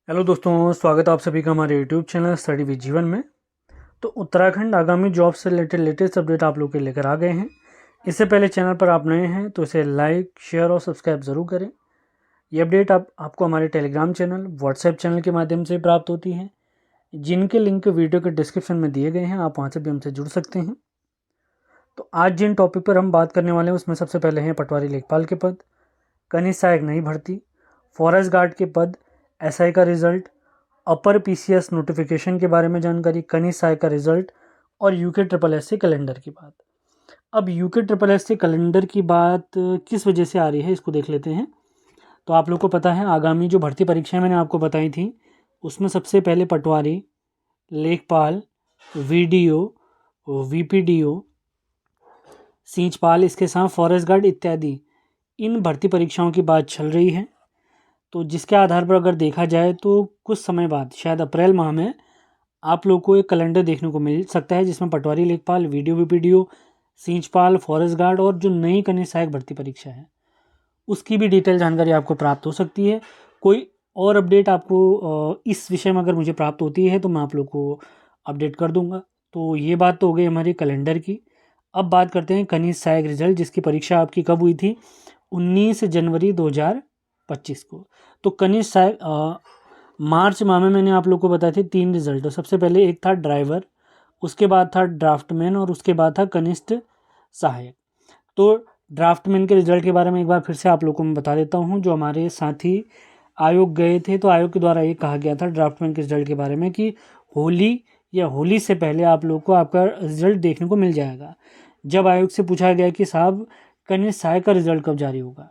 Hello दोस्तों, स्वागत है आप सभी का हमारे यूट्यूब चैनल स्टडी विद जीवन में। तो उत्तराखंड आगामी जॉब से रिलेटेड लेटेस्ट अपडेट आप लोग के लेकर आ गए हैं। इससे पहले चैनल पर आप नए हैं तो इसे लाइक, शेयर और सब्सक्राइब ज़रूर करें। ये अपडेट आपको हमारे टेलीग्राम चैनल, व्हाट्सएप चैनल के माध्यम से प्राप्त होती हैं, जिनके लिंक वीडियो के डिस्क्रिप्शन में दिए गए हैं। आप वहाँ से भी हमसे जुड़ सकते हैं। तो आज जिन टॉपिक पर हम बात करने वाले हैं उसमें सबसे पहले हैं पटवारी लेखपाल के पद, कनिष्ठ सहायक नई भर्ती, फॉरेस्ट गार्ड के पद, एसआई का रिजल्ट, अपर पीसीएस नोटिफिकेशन के बारे में जानकारी, कनिष्ठ सहायक का रिजल्ट और UK triple S C calendar की बात। अब UK triple S C calendar की बात किस वजह से आ रही है, इसको देख लेते हैं। तो आप लोग को पता है, आगामी जो भर्ती परीक्षाएं मैंने आपको बताई थी उसमें सबसे पहले पटवारी, लेखपाल, वीडीओ, वीपीडीओ, सींचपाल, इसके साथ फॉरेस्ट गार्ड इत्यादि इन भर्ती परीक्षाओं की बात चल रही है। तो जिसके आधार पर अगर देखा जाए तो कुछ समय बाद शायद अप्रैल माह में आप लोग को एक कैलेंडर देखने को मिल सकता है, जिसमें पटवारी लेखपाल, वीडियो वीपीडीओ, सींचपाल, फॉरेस्ट गार्ड और जो नई कनिष्ठ सहायक भर्ती परीक्षा है उसकी भी डिटेल जानकारी आपको प्राप्त हो सकती है। कोई और अपडेट आपको इस विषय में अगर मुझे प्राप्त होती है तो मैं आप लोग को अपडेट कर दूंगा। तो ये बात तो हो गई हमारी कैलेंडर की। अब बात करते हैं कनिष्ठ सहायक रिजल्ट, जिसकी परीक्षा आपकी कब हुई थी? 19 जनवरी 2025 को। तो कनिष्ठ सहायक मार्च माह में मैंने आप लोग को बताए थे 3 रिजल्ट। सबसे पहले एक था ड्राइवर, उसके बाद था ड्राफ्टमैन और उसके बाद था कनिष्ठ सहायक। तो ड्राफ्टमैन के रिजल्ट के बारे में एक बार फिर से आप लोग को मैं बता देता हूँ। जो हमारे साथी आयोग गए थे तो आयोग के द्वारा ये कहा गया था ड्राफ्टमैन के रिजल्ट के बारे में कि होली या होली से पहले आप लोग को आपका रिजल्ट देखने को मिल जाएगा। जब आयोग से पूछा गया कि साहब कनिष्ठ सहायक का रिजल्ट कब जारी होगा,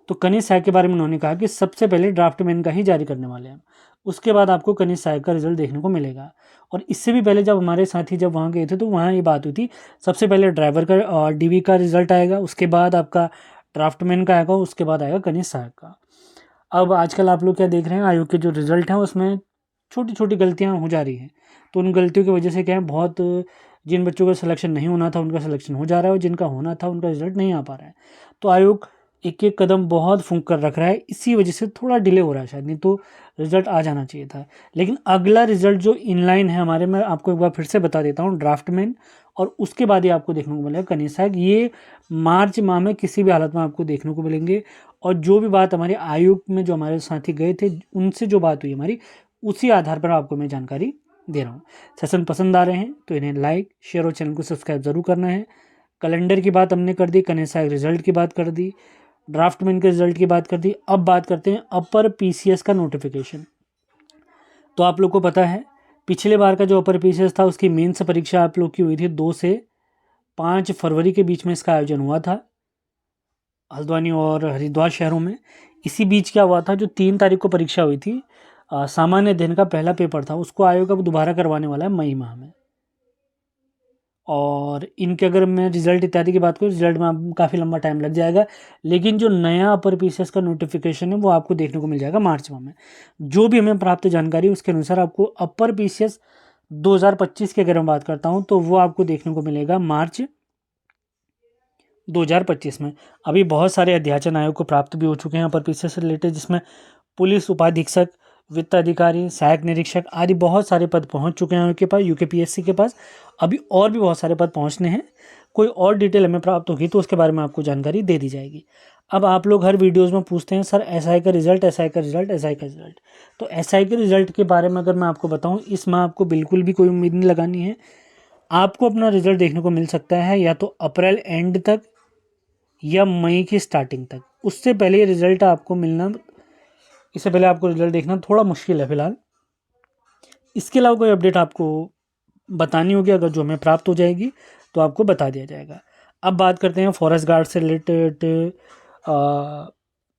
तो कनिष्ठ सहायक के बारे में उन्होंने कहा कि सबसे पहले ड्राफ्टमैन का ही जारी करने वाले हैं, उसके बाद आपको कनिष्ठ सहायक का रिजल्ट देखने को मिलेगा। और इससे भी पहले जब हमारे साथी जब वहाँ गए थे तो वहाँ ये बात हुई थी, सबसे पहले ड्राइवर का डीवी का रिजल्ट आएगा, उसके बाद आपका ड्राफ्टमैन का आएगा, उसके बाद आएगा कनिष्ठ सहायक का। अब आजकल आप लोग क्या देख रहे हैं, आयोग के जो रिजल्ट हैं उसमें छोटी छोटी गलतियाँ हो जा रही हैं। तो उन गलतियों की वजह से क्या है, बहुत जिन बच्चों का सिलेक्शन नहीं होना था उनका सिलेक्शन हो जा रहा है और जिनका होना था उनका रिजल्ट नहीं आ पा रहा है। तो आयोग एक एक कदम बहुत फूंक कर रख रहा है, इसी वजह से थोड़ा डिले हो रहा है शायद, नहीं तो रिजल्ट आ जाना चाहिए था। लेकिन अगला रिजल्ट जो इनलाइन है हमारे, मैं आपको एक बार फिर से बता देता हूँ, ड्राफ्टमैन और उसके बाद ही आपको देखने को मिलेगा कनिष्ठ सहायक। ये मार्च माह में किसी भी हालत में आपको देखने को मिलेंगे। और जो भी बात हमारे आयोग में जो हमारे साथी गए थे उनसे जो बात हुई हमारी, उसी आधार पर आपको मैं जानकारी दे रहा हूँ। सेशन पसंद आ रहे हैं तो इन्हें लाइक, शेयर और चैनल को सब्सक्राइब ज़रूर करना है। कैलेंडर की बात हमने कर दी, कनिष्ठ सहायक रिजल्ट की बात कर दी, ड्राफ्टमैन के रिजल्ट की बात कर दी। अब बात करते हैं अपर पीसीएस का नोटिफिकेशन। तो आप लोग को पता है पिछले बार का जो अपर पीसीएस था उसकी मेंस परीक्षा आप लोग की हुई थी 2 से 5 फरवरी के बीच में इसका आयोजन हुआ था हल्द्वानी और हरिद्वार शहरों में। इसी बीच क्या हुआ था, जो 3 तारीख को परीक्षा हुई थी, सामान्य अध्ययन का पहला पेपर था, उसको आयोग अब दोबारा करवाने वाला है मई माह में। और इनके अगर मैं रिजल्ट इत्यादि की बात करूँ, रिजल्ट में आप काफ़ी लंबा टाइम लग जाएगा। लेकिन जो नया अपर पीसीएस का नोटिफिकेशन है वो आपको देखने को मिल जाएगा मार्च माह में। जो भी हमें प्राप्त जानकारी उसके अनुसार आपको अपर पीसीएस 2025 की अगर मैं बात करता हूँ तो वो आपको देखने को मिलेगा मार्च 2025 में। अभी बहुत सारे अध्याचन आयोग को प्राप्त भी हो चुके हैं अपर पीसीएस से रिलेटेड, जिसमें पुलिस उपाधीक्षक, वित्त अधिकारी, सहायक निरीक्षक आदि बहुत सारे पद पहुंच चुके हैं उनके पास, यूकेपीएससी के पास। अभी और भी बहुत सारे पद पहुंचने हैं। कोई और डिटेल हमें प्राप्त होगी तो उसके बारे में आपको जानकारी दे दी जाएगी। अब आप लोग हर वीडियोज़ में पूछते हैं सर एसआई का रिजल्ट, एसआई का रिजल्ट, एसआई का रिजल्ट। तो एसआई के रिजल्ट के बारे में अगर मैं आपको बताऊँ, इसमें आपको बिल्कुल भी कोई उम्मीद नहीं लगानी है। आपको अपना रिजल्ट देखने को मिल सकता है या तो अप्रैल एंड तक या मई की स्टार्टिंग तक। उससे पहले ये रिजल्ट आपको मिलना, इससे पहले आपको रिजल्ट देखना थोड़ा मुश्किल है फिलहाल। इसके अलावा कोई अपडेट आपको बतानी होगी, अगर जो हमें प्राप्त हो जाएगी तो आपको बता दिया जाएगा। अब बात करते हैं फॉरेस्ट गार्ड से रिलेटेड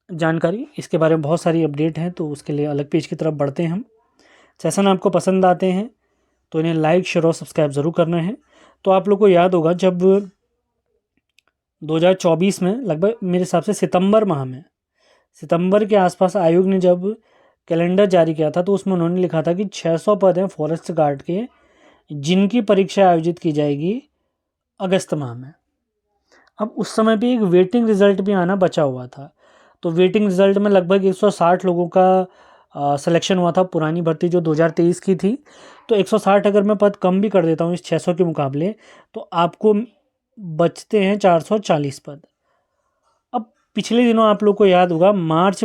जानकारी। इसके बारे में बहुत सारी अपडेट हैं तो उसके लिए अलग पेज की तरफ बढ़ते हैं हम। सेशन आपको पसंद आते हैं तो इन्हें लाइक, शेयर और सब्सक्राइब ज़रूर करना है। तो आप लोग को याद होगा जब 2024 में लगभग मेरे हिसाब से सितंबर के आसपास आयोग ने जब कैलेंडर जारी किया था तो उसमें उन्होंने लिखा था कि 600 पद हैं फॉरेस्ट गार्ड के, जिनकी परीक्षा आयोजित की जाएगी अगस्त माह में। अब उस समय पे एक वेटिंग रिजल्ट भी आना बचा हुआ था। तो वेटिंग रिजल्ट में लगभग 160 लोगों का सिलेक्शन हुआ था, पुरानी भर्ती जो 2023 की थी। तो 160 अगर मैं पद कम भी कर देता हूँ इस 600 के मुकाबले, तो आपको बचते हैं 440 पद। अब पिछले दिनों आप लोग को याद होगा मार्च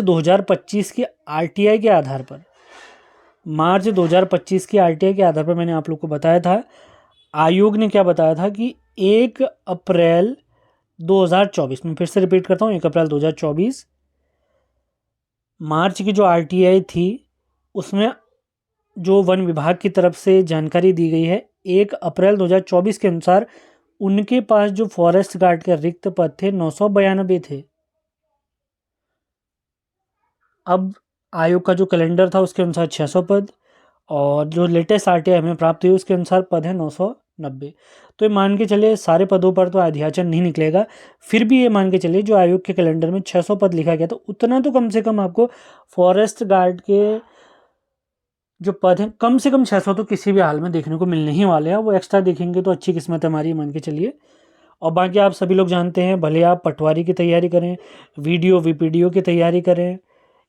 2025 की आरटीआई के आधार पर, मैंने आप लोग को बताया था, आयोग ने क्या बताया था कि 1 अप्रैल 2024 में, फिर से रिपीट करता हूँ, 1 अप्रैल 2024 मार्च की जो आरटीआई थी उसमें जो वन विभाग की तरफ से जानकारी दी गई है, 1 अप्रैल 2024 के अनुसार उनके पास जो फॉरेस्ट गार्ड के रिक्त पद थे 992 थे। अब आयोग का जो कैलेंडर था उसके अनुसार 600 पद, और जो लेटेस्ट आरटीआई हमें प्राप्त हुई उसके अनुसार पद है 990। तो ये मान के चलिए सारे पदों पर तो अध्याचन नहीं निकलेगा, फिर भी ये मान के चलिए जो आयोग के कैलेंडर में 600 पद लिखा गया तो उतना तो कम से कम आपको फॉरेस्ट गार्ड के जो पद हैं कम से कम 600 तो किसी भी हाल में देखने को मिलने ही वाले हैं। वो एक्स्ट्रा देखेंगे तो अच्छी किस्मत हमारी, मान के चलिए। और बाकी आप सभी लोग जानते हैं, भले आप पटवारी की तैयारी करें, वीडियो वीपीडीओ की तैयारी करें,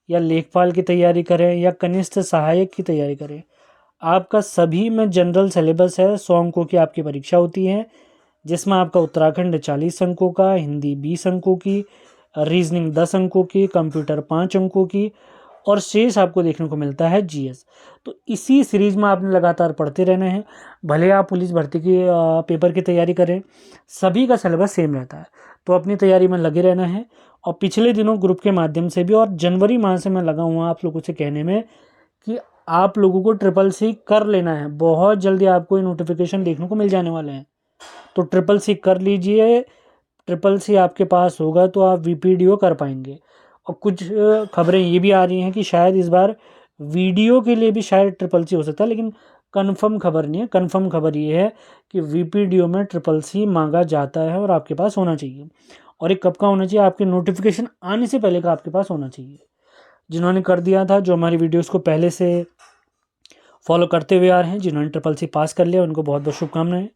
या लेखपाल की तैयारी करें, या कनिष्ठ सहायक की तैयारी करें, आपका सभी में जनरल सिलेबस है। 100 अंकों की आपकी परीक्षा होती है, जिसमें आपका उत्तराखंड 40 अंकों का, हिंदी 20 अंकों की, रीजनिंग 10 अंकों की, कंप्यूटर 5 अंकों की, और शेष आपको देखने को मिलता है जीएस। तो इसी सीरीज में आपने लगातार पढ़ते रहना है। भले आप पुलिस भर्ती की पेपर की तैयारी करें, सभी का सिलेबस सेम रहता है, तो अपनी तैयारी में लगे रहना है। और पिछले दिनों ग्रुप के माध्यम से भी और जनवरी माह से मैं लगा हुआ आप लोगों से कहने में कि आप लोगों को ट्रिपल सी कर लेना है। बहुत जल्दी आपको ये नोटिफिकेशन देखने को मिल जाने वाले हैं, तो ट्रिपल सी कर लीजिए। ट्रिपल सी आपके पास होगा तो आप वीपीडीओ कर पाएंगे। और कुछ खबरें ये भी आ रही हैं कि शायद इस बार वीडियो के लिए भी शायद ट्रिपल सी हो सकता है, लेकिन कंफर्म खबर नहीं है। कंफर्म खबर ये है कि वीपीडीओ में ट्रिपल सी मांगा जाता है और आपके पास होना चाहिए। और ये कब का होना चाहिए? आपके नोटिफिकेशन आने से पहले का आपके पास होना चाहिए। जिन्होंने कर दिया था, जो हमारी वीडियोस को पहले से फॉलो करते हुए आ रहे हैं, जिन्होंने ट्रिपल सी पास कर लिया, उनको बहुत बहुत शुभकामनाएं।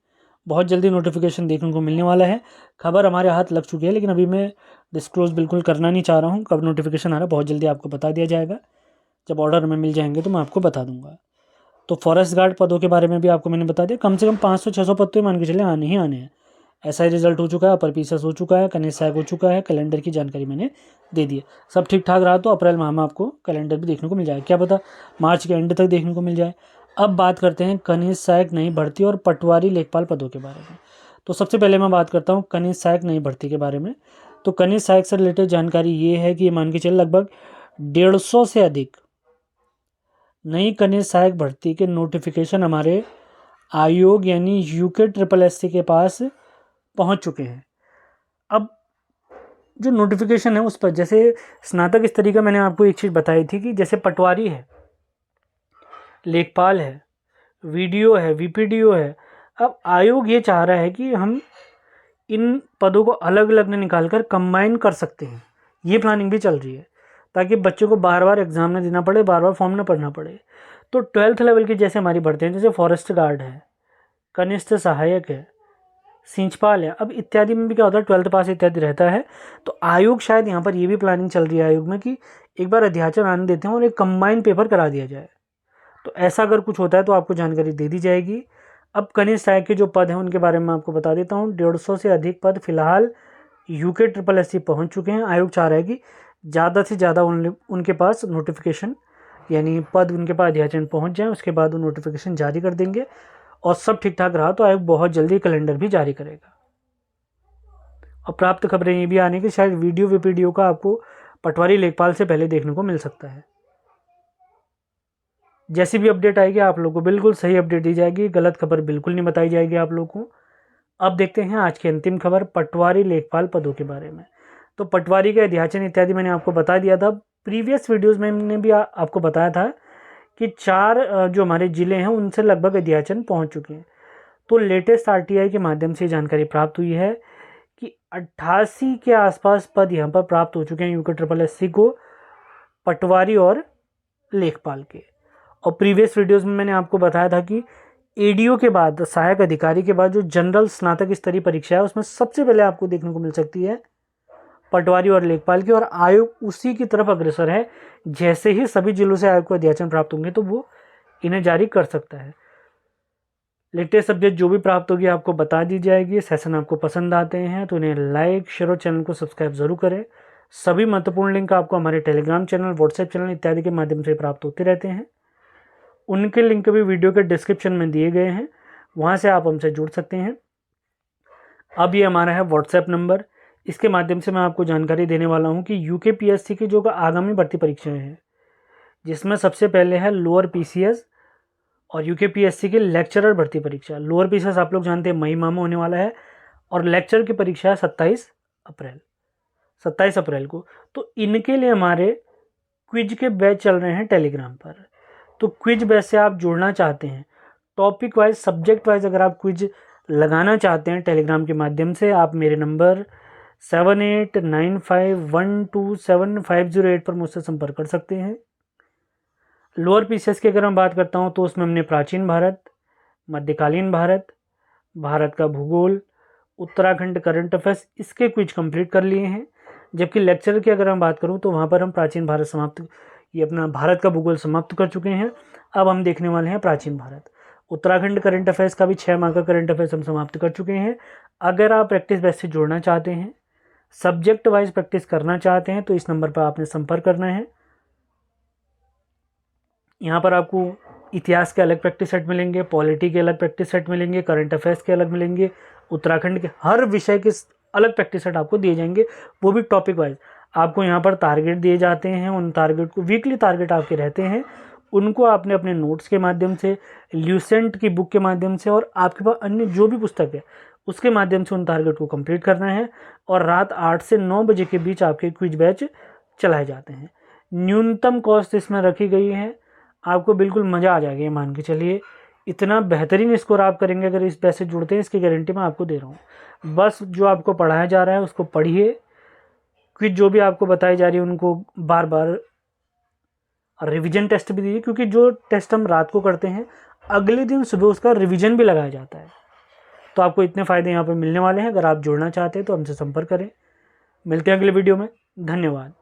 बहुत जल्दी नोटिफिकेशन देखने को मिलने वाला है। खबर हमारे हाथ लग चुकी है, लेकिन अभी मैं डिस्क्लोज बिल्कुल करना नहीं चाह रहा हूँ कब नोटिफिकेशन आ रहा है। बहुत जल्दी आपको बता दिया जाएगा, जब ऑर्डर में मिल जाएंगे तो मैं आपको बता दूंगा। तो फॉरेस्ट गार्ड पदों के बारे में भी आपको मैंने बता दिया। कम से कम 500-600 पद तो मान के चले आने ही आने हैं। एसआई रिजल्ट हो चुका है, अपर पीसीएस हो चुका है, कनिष्ठ सहायक हो चुका है, कैलेंडर की जानकारी मैंने दे दी है। सब ठीक ठाक रहा तो अप्रैल माह में आपको कैलेंडर भी देखने को मिल जाएगा, क्या पता मार्च के एंड तक देखने को मिल जाए। अब बात करते हैं कनिष्ठ सहायक नई भर्ती और पटवारी लेखपाल पदों के बारे में। तो सबसे पहले मैं बात करता हूँ कनिष्ठ सहायक नई भर्ती के बारे में। तो कनिष्ठ सहायक से रिलेटेड जानकारी ये है कि ये मान के चले लगभग 150 से अधिक नई कनिष्ठ सहायक भर्ती के नोटिफिकेशन हमारे आयोग यानी यूके ट्रिपल एससी के पास पहुंच चुके हैं। अब जो नोटिफिकेशन है उस पर, जैसे स्नातक स्तरीय का मैंने आपको एक चीज़ बताई थी कि जैसे पटवारी है, लेखपाल है, वीडियो है, वीपीडीओ है। अब आयोग ये चाह रहा है कि हम इन पदों को अलग अलग न निकाल कर कंबाइन कर सकते हैं। ये प्लानिंग भी चल रही है, ताकि बच्चों को बार बार एग्जाम न देना पड़े, बार बार फॉर्म न भरना पड़े। तो 12th लेवल की जैसे हमारी भर्ती हैं, जैसे फॉरेस्ट गार्ड है, कनिष्ठ सहायक है, सिंचपाल है, अब इत्यादि में भी क्या होता है 12th पास इत्यादि रहता है। तो आयोग शायद यहाँ पर ये भी प्लानिंग चल रही है आयोग में कि एक बार अध्याचन आने देते हैं और एक कंबाइन पेपर करा दिया जाए। तो ऐसा अगर कुछ होता है तो आपको जानकारी दे दी जाएगी। अब कनिष्ठ सहायक के जो पद हैं उनके बारे में मैं आपको बता देता हूँ। 150 से अधिक पद फिलहाल यूके ट्रिपल एससी पहुँच चुके हैं। आयोग चाह रहा है कि ज़्यादा से ज़्यादा उनके पास नोटिफिकेशन यानी पद उनके पास अध्याचन पहुँच जाए, उसके बाद वो नोटिफिकेशन जारी कर देंगे। और सब ठीक ठाक रहा तो आयोग बहुत जल्दी कैलेंडर भी जारी करेगा। और प्राप्त खबरें ये भी आने कि शायद वीडियो वीपीडीओ का आपको पटवारी लेखपाल से पहले देखने को मिल सकता है। जैसी भी अपडेट आएगी आप लोगों को बिल्कुल सही अपडेट दी जाएगी, गलत खबर बिल्कुल नहीं बताई जाएगी आप लोगों को। अब देखते हैं आज की अंतिम खबर पटवारी लेखपाल पदों के बारे में। तो पटवारी के अध्याचन इत्यादि मैंने आपको बता दिया था। प्रीवियस वीडियोज़ में मैंने भी आपको बताया था कि 4 जो हमारे ज़िले हैं उनसे लगभग अध्याचन पहुंच चुके हैं। तो लेटेस्ट आरटीआई के माध्यम से जानकारी प्राप्त हुई है कि 88 के आसपास पद यहाँ पर प्राप्त हो चुके हैं यूके ट्रिपल एससी को, पटवारी और लेखपाल के। और प्रीवियस वीडियोज़ में मैंने आपको बताया था कि एडीओ के बाद, सहायक अधिकारी के बाद जो जनरल स्नातक स्तरीय परीक्षा है उसमें सबसे पहले आपको देखने को मिल सकती है पटवारी और लेखपाल की, और आयोग उसी की तरफ अग्रसर है। जैसे ही सभी जिलों से आयोग को अध्याचन प्राप्त होंगे तो वो इन्हें जारी कर सकता है। लेटेस्ट सब्जेक्ट जो भी प्राप्त होगी आपको बता दी जाएगी। सेशन आपको पसंद आते हैं तो इन्हें लाइक शेयर और चैनल को सब्सक्राइब जरूर करें। सभी महत्वपूर्ण लिंक आपको हमारे टेलीग्राम चैनल, व्हाट्सएप चैनल इत्यादि के माध्यम से प्राप्त होते रहते हैं। उनके लिंक भी वीडियो के डिस्क्रिप्शन में दिए गए हैं, वहाँ से आप हमसे जुड़ सकते हैं। अब ये हमारा है व्हाट्सएप नंबर, इसके माध्यम से मैं आपको जानकारी देने वाला हूँ कि यूकेपीएससी की जो आगामी भर्ती परीक्षाएं हैं, जिसमें सबसे पहले है लोअर पीसीएस और यूकेपीएससी की लेक्चरर भर्ती परीक्षा। लोअर पीसीएस आप लोग जानते हैं मई माह में होने वाला है, और लेक्चर की परीक्षा है 27 अप्रैल को। तो इनके लिए हमारे क्विज के बैच चल रहे हैं टेलीग्राम पर। तो क्विज बैच से आप जुड़ना चाहते हैं, टॉपिक वाइज सब्जेक्ट वाइज अगर आप क्विज लगाना चाहते हैं टेलीग्राम के माध्यम से, आप मेरे नंबर 7895127508 पर मुझसे संपर्क कर सकते हैं। लोअर पीसीएस की अगर मैं बात करता हूं तो उसमें हमने प्राचीन भारत, मध्यकालीन भारत, भारत का भूगोल, उत्तराखंड करंट अफेयर्स, इसके क्विज कंप्लीट कर लिए हैं। जबकि लेक्चर की अगर मैं बात करूं तो वहां पर हम प्राचीन भारत ये अपना भारत का भूगोल समाप्त कर चुके हैं। अब हम देखने वाले हैं प्राचीन भारत। उत्तराखंड करंट अफेयर्स का भी 6 माह का करंट अफेयर्स हम समाप्त कर चुके हैं। अगर आप प्रैक्टिस बैच से जुड़ना चाहते हैं, सब्जेक्ट वाइज प्रैक्टिस करना चाहते हैं, तो इस नंबर पर आपने संपर्क करना है। यहाँ पर आपको इतिहास के अलग प्रैक्टिस सेट मिलेंगे, पॉलिटी के अलग प्रैक्टिस सेट मिलेंगे, करंट अफेयर्स के अलग मिलेंगे, उत्तराखंड के हर विषय के अलग प्रैक्टिस सेट आपको दिए जाएंगे, वो भी टॉपिक वाइज। आपको यहाँ पर टारगेट दिए जाते हैं, उन टारगेट को वीकली टारगेट आपके रहते हैं, उनको आपने अपने नोट्स के माध्यम से, ल्यूसेंट की बुक के माध्यम से, और आपके पास अन्य जो भी पुस्तक है उसके माध्यम से उन टारगेट को कंप्लीट करना है। और रात 8 से 9 बजे के बीच आपके क्विज बैच चलाए जाते हैं। न्यूनतम कॉस्ट इसमें रखी गई है, आपको बिल्कुल मज़ा आ जाएगा। मान के चलिए इतना बेहतरीन स्कोर आप करेंगे अगर इस बैच से जुड़ते हैं, इसकी गारंटी मैं आपको दे रहा हूँ। बस जो आपको पढ़ाया जा रहा है उसको पढ़िए, क्विज जो भी आपको बताई जा रही है उनको बार बार रिवीजन टेस्ट भी दीजिए, क्योंकि जो टेस्ट हम रात को करते हैं अगले दिन सुबह उसका रिवीजन भी लगाया जाता है। तो आपको इतने फ़ायदे यहाँ पर मिलने वाले हैं। अगर आप जुड़ना चाहते हैं तो हमसे संपर्क करें। मिलते हैं अगले वीडियो में। धन्यवाद।